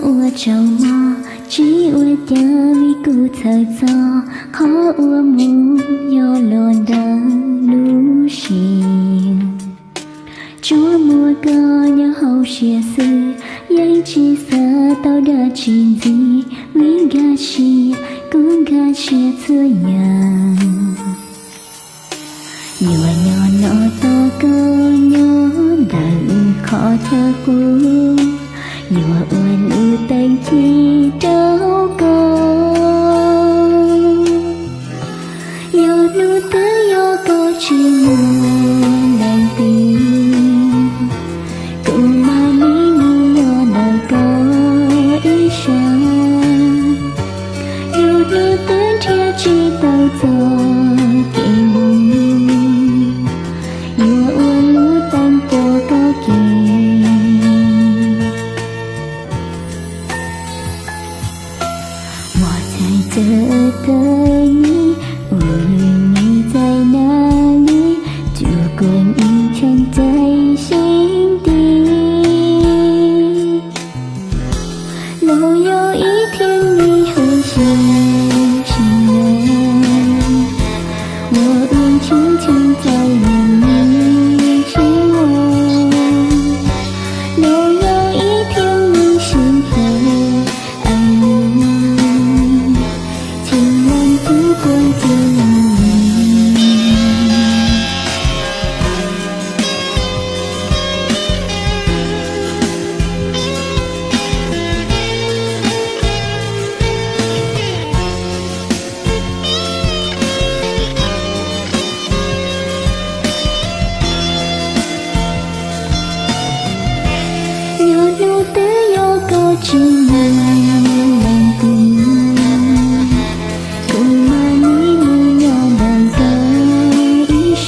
我周末只为家里顾操作，可我木有落的路线，捉摸个有好些事，也只色到的情字，为个是顾个些这样。Yo no to ko nyo dang khó thơ cô Yo uan u tay chi trao cô Yo nu tư yo cô chi nguồn đàn tình Cùng mà mi nu yo đời có ý sáng Yo nu tư chia chi tao cho kỳ mùng这个你，无论你在哪里，烛光映衬在心底。若有一天你会现情人，我愿轻轻在你亲吻。若有一天你心疼爱我。只能认定，共嘛你不要能够一生，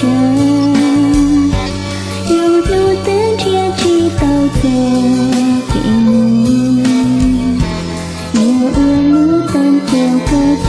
有路的天知道这给我，有路当做个地。